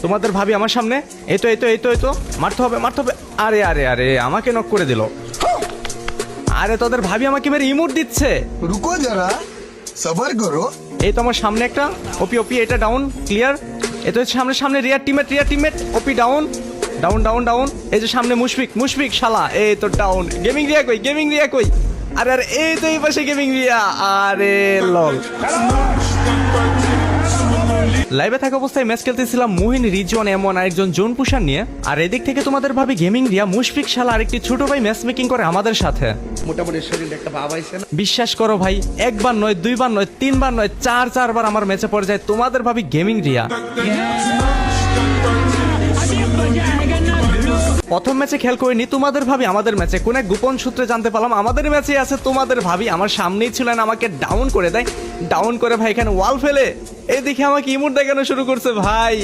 তোমাদের ভাবি আমার সামনে। এই তো মারতে হবে। আরে আরে আরে আমাকে নক করে দিল। আরে তোদের ভাবি আমাকে মেরে ইমোট দিচ্ছে। रुको जरा सबर करो। এই তো আমার সামনে একটা ওপি এটা ডাউন ক্লিয়ার। এই তো সামনে রিয়ার টিমমেট ওপি ডাউন। এই যে সামনে মুশফিক শালা এই তো ডাউন। গেমিং রিয়া কই আরে আরে এই তো এই পাশে গেমিং রিয়া। আরে লল লাইভে থাকা অবস্থায় ম্যাচ খেলতেছিলাম মুহিন রিজন এমন আরেকজন জোন পুশার নিয়ে। আর এদিক থেকে তোমাদের ভাবি গেমিং রিয়া মুশফিক শালা আরেকটি ছোট ভাই ম্যাচ মেকিং করে আমাদের সাথে। মোটামুটি শরীরে একটা ভাব আইছে না? বিশ্বাস করো ভাই, একবার নয় দুইবার নয় তিনবার নয় চারবার আমার ম্যাচে পড়ে যায় তোমাদের ভাবি গেমিং রিয়া। প্রথম ম্যাচে খেল করিনি তোমাদের ভাবি আমাদের ম্যাচে কোন এক গোপন সূত্রে জানতে পারলাম আমাদের ম্যাচে আছে তোমাদের ভাবি আমার সামনেই ছিলেন, আমাকে ডাউন করে দেয়। ডাউন করে ভাই এখানে ওয়াল ফেলে এই দেখে আমাকে ইমোট দেখানো শুরু করছে ভাই।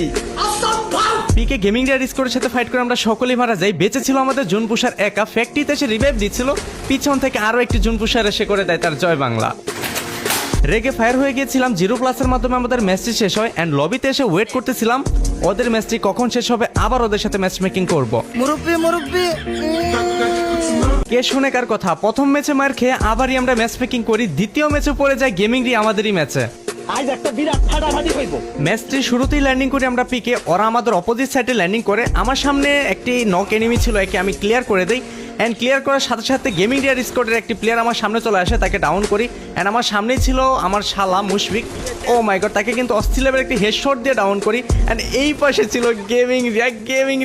পিকে গেমিং রিয়া ডিসকোরের সাথে ফাইট করে আমরা সকলেই মারা যাই। বেঁচে ছিল আমাদের জুন পুষার একা। ফ্যাক্টরিতে এসে রিভাইভ দিচ্ছিল, পিছন থেকে আরো একটি জুন পুষার এসে করে দেয় তার জয় বাংলা। রেগে ফায়ার হয়ে গিয়েছিলাম। 0+ মাধ্যমে আমাদের ম্যাচটি শেষ হয় এন্ড লবিতে এসে ওয়েট করতেছিলাম ওদের ম্যাচটি কখন শেষ হবে, আবার ওদের সাথে ম্যাচ মেকিং করবো। মুরব্বি কে শুনে কার কথা। প্রথম ম্যাচে মার খেয়ে আবারই আমরা ম্যাচ মেকিং করি। দ্বিতীয় ম্যাচে পড়ে যায় গেমিং রি আমাদেরই ম্যাচে। আজ একটা বিরাট ফাটাফাটি হইব। ম্যাচটি শুরুতেই ল্যান্ডিং করি আমরা পিকে, ওরা আমাদের অপোজিট সাইডে ল্যান্ডিং করে। আমার সামনে একটি নক এনিমি ছিল, একে আমি ক্লিয়ার করে দেই এন্ড ক্লিয়ার করার সাথে সাথে গেমিং রিয়ার স্কোয়াডের একটি প্লেয়ার আমার সামনে চলে আসে, তাকে ডাউন করি এন্ড আমার সামনেই ছিল আমার শালা মুশফিক। ও মাই গড, তাকে কিন্তু অস্থির লেভেলের একটি হেডশট দিয়ে ডাউন করি এন্ড এই পাশে ছিল গেমিং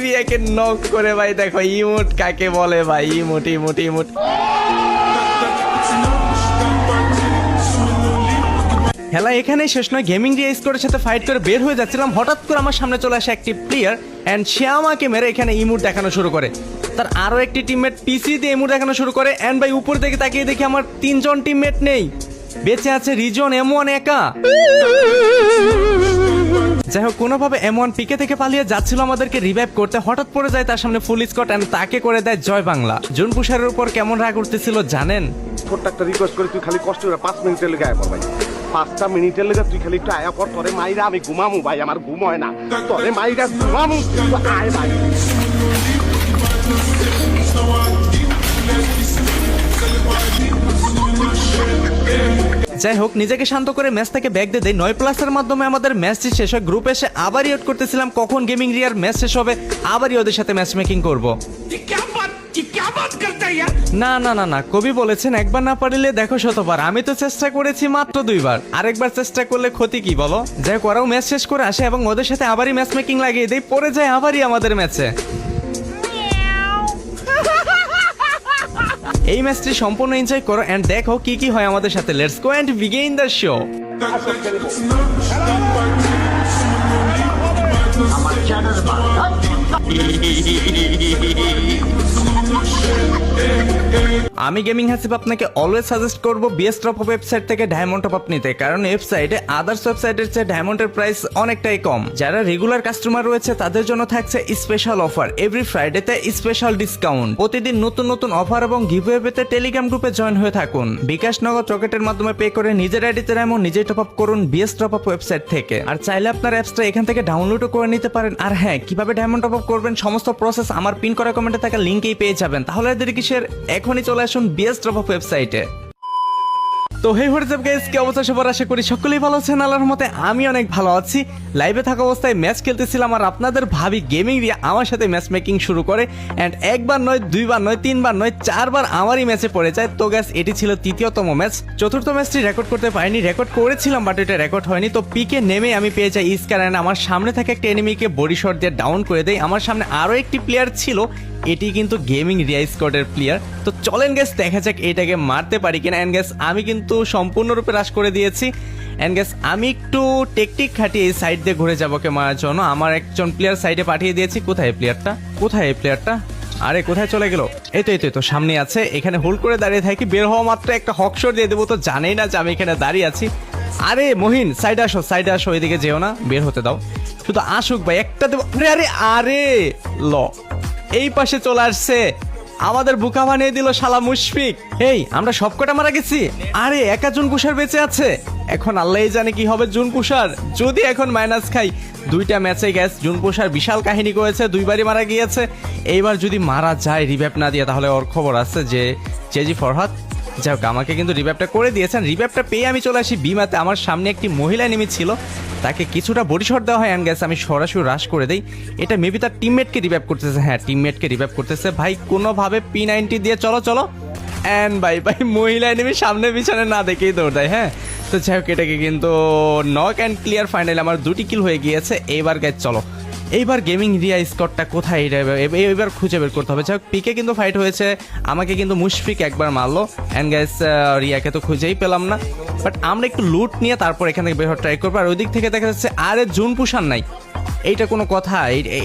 রিয়াকে নক করে ভাই দেখো ইমোট কাকে বলে ভাই, ইমোট। খেলা এখানেই শেষ নয়। গেমিং রিয়া স্কোয়াডের সাথে ফাইট করে বের হয়ে যাচ্ছিলাম, হঠাৎ করে আমার সামনে চলে আসে একটি প্লেয়ার এন্ড সে আমাকে মেরে এখানে ইমোট দেখানো শুরু করে। তার আরো একটি টিমমেট পিসি দিয়ে ইমোট দেখানো শুরু করে এন্ড ভাই উপর থেকে তাকিয়ে দেখি আমার 3 জন টিমমেট নেই, বেঁচে আছে রিজন M1 একা। যাই হোক কোনোভাবে M1 পিকে থেকে পালিয়ে যাচ্ছিল আমাদেরকে রিভাইভ করতে, হঠাৎ পড়ে যায় তার সামনে ফুল স্কট এন্ড তাকে করে দেয় জয় বাংলা। জুন পুষারের উপর কেমন রাগ উঠতেছিল জানেন? ছোট্ট একটা রিকোয়েস্ট করে তুই খালি কষ্ট করে 5 মিনিটের লেগে আয় পর ভাই। 5টা মিনিটের লেগে তুই খালি একটু আয়া পর, তোরে মাইরা আমি ঘুমামু ভাই, আমার ঘুম হয় না, তোরে মাইরা ঘুমামু আয় ভাই। যাই হোক নিজেকে শান্ত করে ম্যাচ থেকে ব্যাক দিয়ে দেয়। 9+ মাধ্যমে আমাদের ম্যাচটি শেষ হয়। গ্রুপে এসে আবারই ওয়েট করতেছিলাম কখন গেমিং রিয়ার ম্যাচ শেষ হবে, আবারই ওদের সাথে ম্যাচ মেকিং করবো। না কবি বলেছেন একবার না পারলে দেখো শতবার। আমি তো চেষ্টা করেছি মাত্র 2বার, আরেকবার চেষ্টা করলে ক্ষতি কি বলো? যাই হোক ওরাও ম্যাচ শেষ করে আসে এবং ওদের সাথে আবারই ম্যাচ মেকিং লাগিয়ে দেয়, পড়ে যায় আবারই আমাদের ম্যাচে। এই ম্যাচটি সম্পূর্ণ এনজয় করো এন্ড দেখো কি হয় আমাদের সাথে। Let's go and begin the show. আমি গেমিং হাসিব আপনাকে অলওয়েজ সাজেস্ট করব বেস্ট টপ ওয়েবসাইট থেকে ডায়মন্ড টপ আপ নিতে, কারণ ওয়েবসাইটে আদার্স ওয়েবসাইটের চেয়ে ডায়মন্ডের প্রাইস অনেকটাই কম। যারা রেগুলার কাস্টমার রয়েছে তাদের জন্য থাকছে স্পেশাল অফার, এভরি ফ্রাইডেতে স্পেশাল ডিসকাউন্ট। প্রতিদিন নতুন অফার এবং গিভওয়ে পেতে টেলিগ্রাম গ্রুপে জয়েন হয়ে থাকুন। বিকাশ নগদ রকেটের মাধ্যমে পে করে নিজের আইডিতে ডায়মন্ড নিজেই টপ আপ করুন বেস্ট টপ আপ ওয়েবসাইট থেকে। আর চাইলে আপনার অ্যাপসটা এখান থেকে ডাউনলোডও করে নিতে পারেন। আর হ্যাঁ, কিভাবে ডায়মন্ড টপ আপ করবেন সমস্ত প্রসেস আমার পিন করা কমেন্টে থাকা লিংকেই পেয়ে যাবেন। তাহলে এদের কিসের, এখনই চলে আসুন বেস্ট টপ আপ ওয়েবসাইটে। তো হে হোয়াটসঅ্যাপ গাইস, কি অবস্থা সবার? আশা করি সকলেই ভালো আছেন। আল্লাহর রহমতে আমি অনেক ভালো আছি। লাইভে থাকা অবস্থায় ম্যাচ খেলতেছিলাম আর আপনাদের ভাবি গেমিং রিয়া আমার সাথে ম্যাচ মেকিং শুরু করে এন্ড একবার নয় দুইবার নয় তিনবার নয় 4বার আমারই ম্যাচে পড়ে যায়। তো গাইস এটি ছিল তৃতীয়তম ম্যাচ। চতুর্থ ম্যাচটি রেকর্ড করতে পারিনি, রেকর্ড করেছিলাম বাট এটা রেকর্ড হয়নি। তো পিকে নেমে আমি পেয়ে যাই ইস্কার এন্ড আমার সামনে থেকে একটা এনিমিকে বডি শট দিয়ে ডাউন করে দেয়। আমার সামনে আরো একটি প্লেয়ার ছিল, এটি কিন্তু গেমিং রিয়া স্কোয়াডের প্লেয়ার। তো চলেন গ্যাস দেখা যাক এটাকে মারতে পারি কিনা। এন্ড গ্যাস আমি কিন্তু সম্পূর্ণরূপে রাশ করে দিয়েছি এন্ড গ্যাস আমি একটু টেকটিক খাটিয়ে এই সাইড দিয়ে ঘুরে যাবো কে মারার জন্য। আমার একজন প্লেয়ার সাইডে পাঠিয়ে দিয়েছি। কোথায় এই প্লেয়ারটা? আরে কোথায় চলে গেল? এই তো সামনে আছে। এখানে হোল্ড করে দাঁড়িয়ে থাকি, বের হওয়া মাত্র একটা হকশট দিয়ে দেবো। তো জানেই না যে আমি এখানে দাঁড়িয়ে আছি। আরে মহিন সাইডে আসো, এদিকে যেও না, বের হতে দাও, শুধু আসুক ভাই, একটা দেবো। আরে ল এই পাশে চলে আসছে, আমাদের বুকা বানিয়ে দিল শালা মুশফিক। এই আমরা সবকটা মারা গেছি। আরে একা জন কুশার বেঁচে আছে এখন আল্লাহই জানে কি হবে জুন পুষার, যদি এখন মাইনাস খাই। 2টা ম্যাচে গ্যাস জুন পুষার বিশাল কাহিনী করেছে, 2বারই মারা গিয়েছে। এইবার যদি মারা যায় রিভ্যাপ না দিয়ে, তাহলে ওর খবর আছে যে চেজি ফরহাদ। যাই হোক, আমাকে কিন্তু রিভ্যাপটা করে দিয়েছেন। রিভ্যাপটা পেয়ে আমি চলে আসি বিমাতে। আমার সামনে একটি মহিলা নেমে ছিল, তাকে কিছুটা বডি শট দেওয়া হয় অ্যান্ড গ্যাস আমি সরাসরি রাশ করে দেই। এটা মেবি তার টিমমেটকে রিভ্যাপ করতেছে, হ্যাঁ টিমমেটকে রিভ্যাপ করতেছে। ভাই কোনোভাবে P90 দিয়ে চলো চলো অ্যান্ড ভাই মহিলা এনিমি সামনে পিছনে না দেখেই দৌড় দেয়। হ্যাঁ, তো যাই হোক এটাকে কিন্তু নক অ্যান্ড ক্লিয়ার। ফাইনালি আমার 2টি কিল হয়ে গিয়েছে। এইবার গ্যাস চলো, এইবার গেমিং রিয়া স্কটটা কোথায়, এবার খুঁজে বের করতে হবে। যাই হোক, পিকে কিন্তু ফাইট হয়েছে, আমাকে কিন্তু মুশফিক একবার মারলো অ্যান্ড গ্যাস রিয়াকে তো খুঁজেই পেলাম না। বাট আমরা একটু লুট নিয়ে তারপর এখান থেকে বের হওয়ার ট্রাই করবো। আর ওই দিক থেকে দেখা যাচ্ছে আরে জুন পুষার নাই। এইটা কোনো কথা?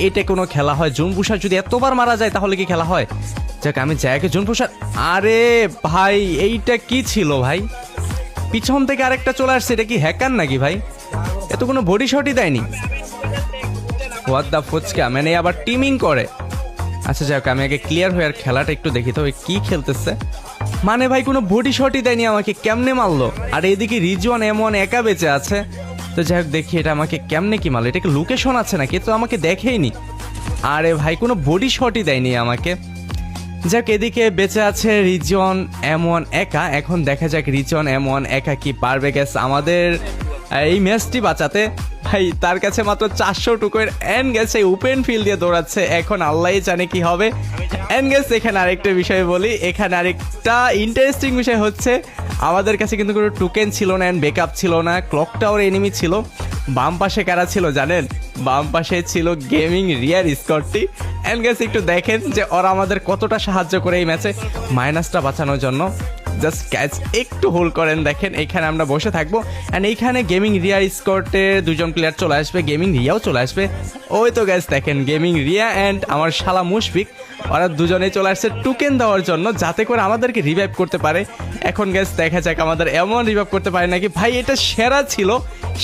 এইটা কোনো খেলা হয়? জুন পুষার যদি এতবার মারা যায় তাহলে কি খেলা হয়? যাক আমি জায়গাকে জুন পুষার, আরে ভাই এইটা কি ছিল ভাই? পিছন থেকে আরেকটা চলে আসছে, এটা কি হ্যাকার নাকি ভাই? এত কোনো বডি শটই দেয়নি। হোয়াট দ্য ফুচকা, মানে আবার টিমিং করে। আচ্ছা যাক, আমি আগে ক্লিয়ার হয়ে আর খেলাটা একটু দেখি তো কি খেলতেছে। মানে ভাই কোনো বডি শটই দেয়নি আমাকে, কেমনে মারলো? আর এদিকে রিজওয়ান M1 একা বেঁচে আছে। তো যাই হোক দেখি এটা আমাকে কেমনে কি মারলো, এটাকে লোকেশন আছে নাকি? তো আমাকে দেখেইনি। আরে ভাই কোনো বডি শটই দেয়নি আমাকে। যাক, এদিকে বেঁচে আছে রিজওয়ান M1 একা। এখন দেখা যাক রিজওয়ান M1 একা কি পারবে গ্যাস আমাদের এই ম্যাচটি বাঁচাতে। ভাই তার কাছে মাত্র 400 টুকুর এন্ড গেছে, ওপেন ফিল্ড দিয়ে দৌড়াচ্ছে। এখন আল্লাহই জানে কি হবে। এন্ড গেছে এখানে আরেকটা বিষয় বলি, এখানে আরেকটা ইন্টারেস্টিং বিষয় হচ্ছে আমাদের কাছে কিন্তু কোনো টোকেন ছিল না এন্ড ব্যাকআপ ছিল না। ক্লক টাওয়ার এনিমি ছিল। বাম পাশে কারা ছিল জানেন? বাম পাশে ছিল গেমিং রিয়ার স্কটটি। এন্ড গেছে একটু দেখেন যে ওরা আমাদের কতটা সাহায্য করে এই ম্যাচে মাইনাসটা বাঁচানোর জন্য। জাস্ট ক্যাচ একটু হোল্ড করেন, দেখেন এইখানে আমরা বসে থাকবো অ্যান্ড এইখানে গেমিং রিয়া স্কোয়াডের 2জন প্লেয়ার চলে আসবে, গেমিং রিয়াও চলে আসবে। ওই তো গ্যাস দেখেন গেমিং রিয়া অ্যান্ড আমার শালা মুশফিক, ওরা দুজনেই চলে আসছে টোকেন দেওয়ার জন্য যাতে করে আমাদেরকে রিভাইভ করতে পারে। এখন গ্যাস দেখা যাক আমাদের এমন রিভাইভ করতে পারে নাকি। ভাই এটা সেরা ছিল,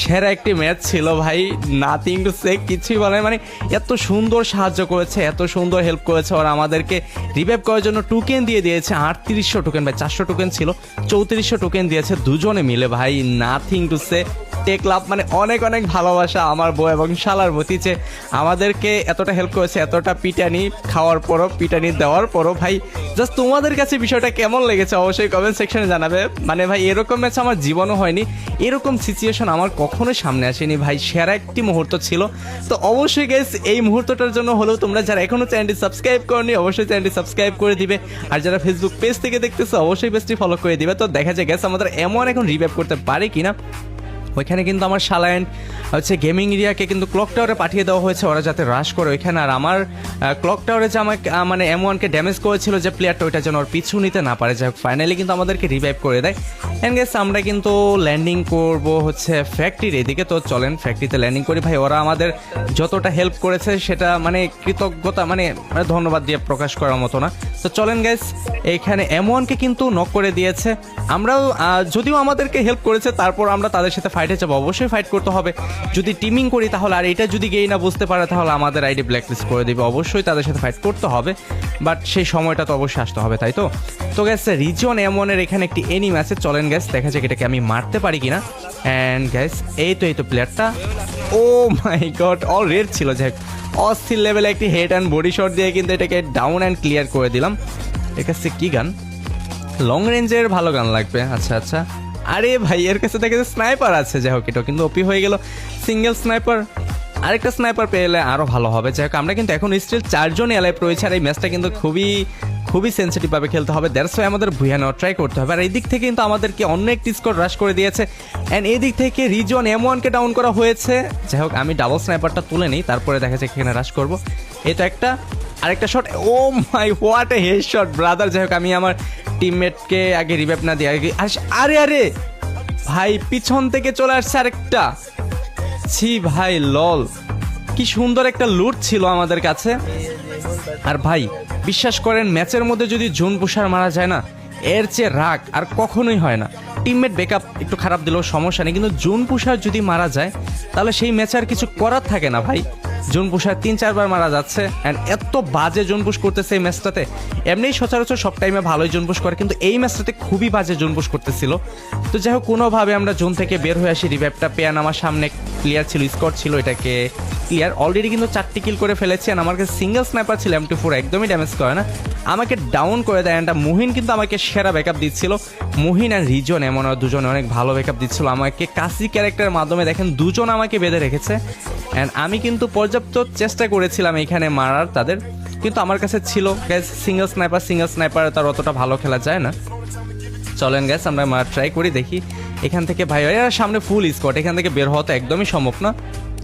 সেরা একটি ম্যাচ ছিল ভাই, নাথিং টু সে, কিছুই বলে। মানে এত সুন্দর সাহায্য করেছে, এত সুন্দর হেল্প করেছে ওরা আমাদেরকে রিভাইভ করার জন্য। টোকেন দিয়ে দিয়েছে 3800 টোকেন, ভাই 400 টোকেন ছিল, 3400 টোকেন দিয়েছে দুজনে মিলে। ভাই নাথিং টু সে, টেক লাভ, মানে অনেক অনেক ভালোবাসা আমার বউ এবং শালার প্রতি যে আমাদেরকে এতটা হেল্প করেছে, এতটা পিটানি খাওয়ার পরও, পিটানি দেওয়ার পরও। ভাই জাস্ট তোমাদের কাছে বিষয়টা কেমন লেগেছে অবশ্যই কমেন্ট সেকশনে জানাবে। মানে ভাই এরকম ম্যাচ আমার জীবনও হয়নি, এরকম সিচুয়েশন আমার কখনোই সামনে আসেনি ভাই, সেরা একটি মুহূর্ত ছিল। তো অবশ্যই গাইস এই মুহূর্তটার জন্য হলেও তোমরা যারা এখনো চ্যানেলটি সাবস্ক্রাইব করনি অবশ্যই চ্যানেলটি সাবস্ক্রাইব করে দিবে, আর যারা ফেসবুক পেজ থেকে দেখতেছো অবশ্যই পেজটি ফলো করে দিবে। তো দেখা যায় গ্যাস আমাদের এমন এখন রিভাইভ করতে পারে কিনা। ওইখানে কিন্তু আমার শালায়ন হচ্ছে গেমিং এরিয়াকে কিন্তু ক্লক টাওয়ারে পাঠিয়ে দেওয়া হয়েছে ওরা যাতে রাশ করে ওইখানে। আর আমার ক্লক টাওয়ারে যে আমাকে মানে M1কে ড্যামেজ করেছিল যে প্লেয়ারটা, ওইটা যেন ওর পিছু নিতে না পারে। যাই হোক ফাইনালি কিন্তু আমাদেরকে রিভাইভ করে দেয়। এন্ড গেস আমরা কিন্তু ল্যান্ডিং করব হচ্ছে ফ্যাক্টরির এদিকে। তো চলেন ফ্যাক্টরিতে ল্যান্ডিং করি। ভাই ওরা আমাদের যতটা হেল্প করেছে সেটা মানে কৃতজ্ঞতা মানে ধন্যবাদ দিয়ে প্রকাশ করার মতো না। তো চলেন গাইস, এইখানে M1কে কিন্তু নক করে দিয়েছে। আমরাও যদিও আমাদেরকে হেল্প করেছে তারপর আমরা তাদের সাথে ফাইটে যাবো, অবশ্যই ফাইট করতে হবে। যদি টিমিং করি তাহলে, আর এটা যদি গেই না বুঝতে পারে তাহলে আমাদের আইডি ব্ল্যাকলিস্ট করে দিবে। অবশ্যই তাদের সাথে ফাইট করতে হবে, বাট সেই সময়টা তো অবশ্যই আসতে হবে, তাই তো। তো গ্যাস রিজন M1-এর এখানে একটি এনিমি আছে, চলেন গ্যাস দেখা যাক এটাকে আমি মারতে পারি কিনা। অ্যান্ড গ্যাস এই তো প্লেয়ারটা, ও মাই গড অল রেড ছিল। যাই অস্থির লেভেলে একটি হেড অ্যান্ড বডি শট দিয়ে কিন্তু এটাকে ডাউন অ্যান্ড ক্লিয়ার করে দিলাম। এর কাছে কি গান, লং রেঞ্জের ভালো গান লাগবে। আচ্ছা আচ্ছা, আরে ভাই এর কাছে দেখে স্নাইপার আছে। যাই হোক এটা কিন্তু ওপি হয়ে গেল, সিঙ্গেল স্নাইপার। আরেকটা স্নাইপার পেলে আরও ভালো হবে। যাই হোক আমরা কিন্তু এখন স্টিল 4 জনই অ্যালাইভ রয়েছে। আর এই ম্যাচটা কিন্তু খুবই সেন্সিটিভভাবে খেলতে হবে, দ্যাটস ওয়াই আমাদের ভুয়া নেওয়ার ট্রাই করতে হবে। আর এই দিক থেকে কিন্তু আমাদেরকে অন্য একটি স্কোর রাশ করে দিয়েছে অ্যান্ড এই দিক থেকে রিজন M1-কে ডাউন করা হয়েছে। যাই হোক আমি ডাবল স্নাইপারটা তুলে নিই, তারপরে দেখা যাক এখানে রাশ করবো। এটা একটা আরেকটা shot, oh my what a head shot brother. যাই হোক আমি আমার টিমমেটকে আগে রিভাইভ না দিয়ে আগে আরে ভাই পিছন থেকে চলে আসছে আরেকটা। ছি ভাই লল, কি সুন্দর একটা লুট ছিল আমাদের কাছে। আর ভাই বিশ্বাস করেন ম্যাচের মধ্যে যদি জুন পুষার মারা যায় না, এর চেয়ে রাগ আর কখনোই হয় না। টিমমেট ব্যাকআপ একটু খারাপ দিলেও সমস্যা নেই, কিন্তু জুন পুষার যদি মারা যায় তাহলে সেই ম্যাচে আর কিছু করার থাকে না ভাই। জোন পুশার 3-4 বার মারা যাচ্ছে অ্যান্ড এত বাজে জোন পুশ করতেছে এই ম্যাচটাতে। এমনিই সচরাচর সব টাইমে ভালোই জোন পুশ করে, কিন্তু এই ম্যাচটাতে খুবই বাজে জোন পুশ করতেছিল। তো যাই হোক কোনোভাবে আমরা জোন থেকে বের হয়ে আসি। রিভাইভটা পেয়ান আমার সামনে প্লেয়ার ছিল, স্কট ছিল, এটাকে ক্লিয়ার অলরেডি কিন্তু 4টি কিল করে ফেলেছি। আর আমার কাছে সিঙ্গেল স্নাইপার ছিল, M24 একদমই ড্যামেজ করে না, আমাকে ডাউন করে দেয়। অ্যান্ড মুহিন কিন্তু আমাকে সেরা ব্যাকআপ দিচ্ছিল। মুহিন অ্যান্ড রিজন এমন দুজনে অনেক ভালো ব্যাকআপ দিচ্ছিল আমাকে। কাসি ক্যারেক্টারের মাধ্যমে দেখেন দুজন আমাকে বেঁধে রেখেছে অ্যান্ড আমি কিন্তু পর্যাপ্ত চেষ্টা করেছিলাম এখানে মারার তাদের, কিন্তু আমার কাছে ছিল গ্যাস সিঙ্গেল স্নাইপার তার অতটা ভালো খেলা যায় না। চলেন গ্যাস আমরা মার ট্রাই করি, দেখি এখান থেকে ভাই এরা সামনে ফুল স্কট, এখান থেকে বের হওয়া তো একদমই সম্ভব না।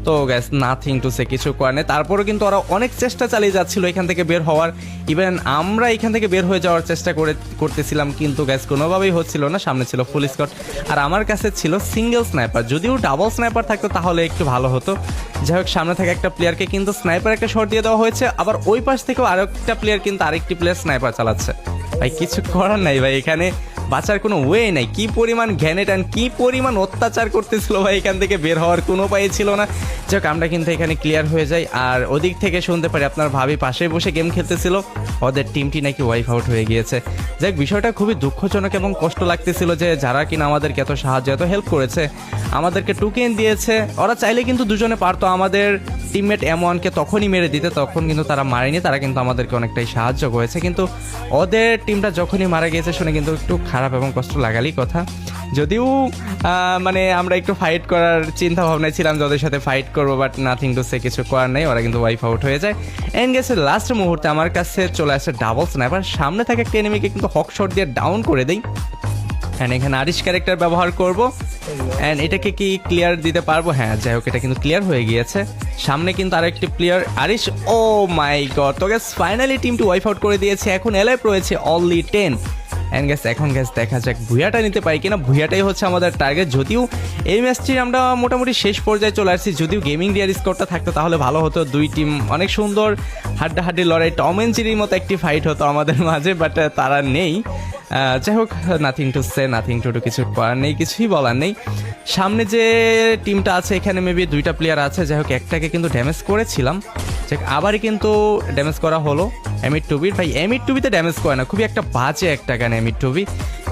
তো গ্যাস নাথিং টু সে, কিছু করার নেই। তারপরেও কিন্তু ওরা অনেক চেষ্টা চালিয়ে যাচ্ছিল এখান থেকে বের হওয়ার, ইভেন আমরা এখান থেকে বের হয়ে যাওয়ার চেষ্টা করতেছিলাম, কিন্তু গ্যাস কোনোভাবেই হচ্ছিল না। সামনে ছিল ফুল স্কট আর আমার কাছে ছিল সিঙ্গেল স্নাইপার, যদিও ডাবল স্নাইপার থাকতো তাহলে একটু ভালো হতো। যাই হোক সামনে থেকে একটা প্লেয়ারকে কিন্তু স্নাইপার একটা শট দিয়ে দেওয়া হয়েছে, আবার ওই পাশ থেকেও আরেকটা প্লেয়ার কিন্তু আরেকটি প্লেয়ার স্নাইপার চালাচ্ছে। ভাই কিছু করার নাই ভাই, এখানে বাঁচার কোনো ওয়ে নাই। কি পরিমাণ গ্যানেট অ্যান্ড কি পরিমাণ অত্যাচার করতেছিল ভাই, এখান থেকে বের হওয়ার কোনো উপায় ছিল না। যাক আমরা কিন্তু এখানে ক্লিয়ার হয়ে যাই। আর ওদিক থেকে শুনতে পারি আপনার ভাবি পাশে বসে গেম খেলতেছিল, ওদের টিমটি নাকি ওয়াইফ আউট হয়ে গিয়েছে। যাক বিষয়টা খুবই দুঃখজনক এবং কষ্ট লাগতেছিল যে যারা কিনা আমাদেরকে এত সাহায্য এত হেল্প করেছে, আমাদেরকে টুকেন দিয়েছে, ওরা চাইলে কিন্তু দুজনে পারতো আমাদের টিমমেট M1কে তখনই মেরে দিতে, তখন কিন্তু তারা মারেনি, তারা কিন্তু আমাদেরকে অনেকটাই সাহায্য করেছে। কিন্তু ওদের টিমটা যখনই মারা গিয়েছে শুনে কিন্তু একটু খারাপ এবং কষ্ট লাগারই কথা। যদিও মানে আমরা একটু ফাইট করার চিন্তা ভাবনায় ছিলাম যে ওদের সাথে ফাইট করবো, বাট নাথিং টু সে, কিছু করার নেই, ওরা কিন্তু ওয়াইফ আউট হয়ে যায়। এন্ড গেছে লাস্ট মুহূর্তে আমার কাছে চলে আসে ডাবল স্নাইপার, সামনে থাকে একটা এনিমিকে কিন্তু হক শট দিয়ে ডাউন করে দেই। অ্যান্ড এখানে আরিশ ক্যারেক্টার ব্যবহার করব অ্যান্ড এটাকে কি ক্লিয়ার দিতে পারবো? হ্যাঁ যাই হোক এটা কিন্তু ক্লিয়ার হয়ে গিয়েছে। সামনে কিন্তু আরেকটি প্লেয়ার আরিশ, ও মাই গড। তো গ্যাস ফাইনালি টিমটি ওয়াইফ আউট করে দিয়েছে, এখন এলাইভ রয়েছে অনলি 10। অ্যান্ড গ্যাস এখন গ্যাস দেখা যাক ভুইয়াটা নিতে পারি কিনা, ভুইয়াটাই হচ্ছে আমাদের টার্গেট। যদিও এই ম্যাচটির আমরা মোটামুটি শেষ পর্যায়ে চলে আসছি, যদিও গেমিং রিয়ার স্কোরটা থাকতো তাহলে ভালো হতো, দুই টিম অনেক সুন্দর হাড্ডাহাড্ডি লড়াই, টম এন্ড জেরির মতো একটি ফাইট হতো আমাদের মাঝে, বাট তারা নেই। যাই হোক nothing to say, nothing to কিছু করার নেই, কিছুই বলার নেই। সামনে যে টিমটা আছে এখানে মেবি দুইটা প্লেয়ার আছে, যাই হোক একটাকে কিন্তু ড্যামেজ করেছিলাম, যাই আবারই কিন্তু ড্যামেজ করা হলো M2B। ভাই M2Bতে ড্যামেজ করে না, খুবই একটা বাজে একটা গান M2B।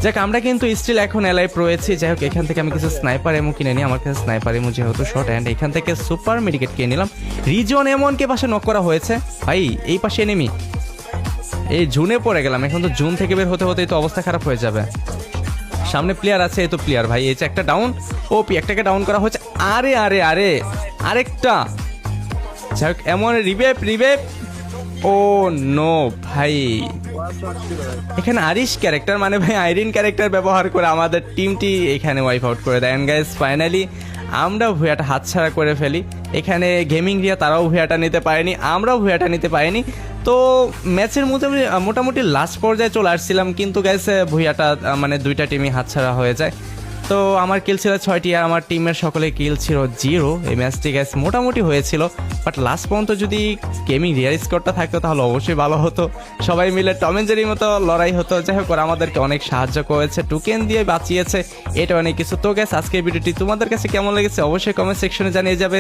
যাক আমরা কিন্তু স্টিল এখন এলাইভ রয়েছি। যাই হোক এখান থেকে আমি কিছু স্নাইপার এমো কিনে নিই, আমার কাছে স্নাইপার এমো যেহেতু শর্ট, অ্যান্ড এখান থেকে সুপার মেডিকেট কিনে নিলাম। রিজন M1কে পাশে নক করা হয়েছে, ভাই এই পাশে এনিমি, এই জুনে পড়ে গেলাম, এখন তো জুন থেকে বের হতে হতেই তো অবস্থা খারাপ হয়ে যাবে। সামনে প্লেয়ার আছে, এই তো প্লেয়ার ভাই, এই যে একটা ডাউন, ওপি একটাকে ডাউন করা হয়েছে। আরে আরে আরে আরেকটা, যাই হোক এমন রিভাইভ, ও নো ভাই, এখানে আরিশ ক্যারেক্টার মানে ভাই আইরিন ক্যারেক্টার ব্যবহার করে আমাদের টিমটি এখানে ওয়াইফ আউট করে দেয়। এন্ড গাইস ফাইনালি আমরা ভুয়াটা হাতছাড়া করে ফেলি। এখানে গেমিং রিয়া তারাও ভুয়াটা নিতে পারেনি, আমরাও ভুয়াটা নিতে পারিনি। তো ম্যাচের মোটামুটি লাস্ট পর্যায়ে চলে আসছিলাম, কিন্তু গাইস ভুয়াটা মানে দুইটা টিমই হাতছাড়া হয়ে যায়। তো আমার কিল ছিল 6টি আর আমার টিমের সকলে কিল ছিল 0। এই ম্যাচটি গাইস মোটামুটি হয়েছিল, বাট লাস্ট পর্যন্ত যদি গেমিং রিয়ার স্কোরটা থাকতো তাহলে অবশ্যই ভালো হতো, সবাই মিলে টম এন্ড জেরির মতো লড়াই হতো। যাই হোক ওরা আমাদেরকে অনেক সাহায্য করেছে, টোকেন দিয়ে বাঁচিয়েছে, এটা অনেক কিছু। তো গাইস আজকের ভিডিওটি তোমাদের কাছে কেমন লেগেছে অবশ্যই কমেন্ট সেকশনে জানিয়ে যাবে।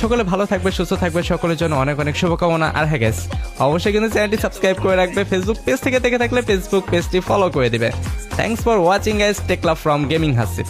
সকলে ভালো থাকবে, সুস্থ থাকবে, সকলের জন্য অনেক অনেক শুভকামনা। আর হ্যাঁ গাইস অবশ্যই কিন্তু চ্যানেলটি সাবস্ক্রাইব করে রাখবে, ফেসবুক পেজ থেকে দেখে থাকলে ফেসবুক পেজটি ফলো করে দিবে। Thanks for watching guys, take love from gaming Hasif.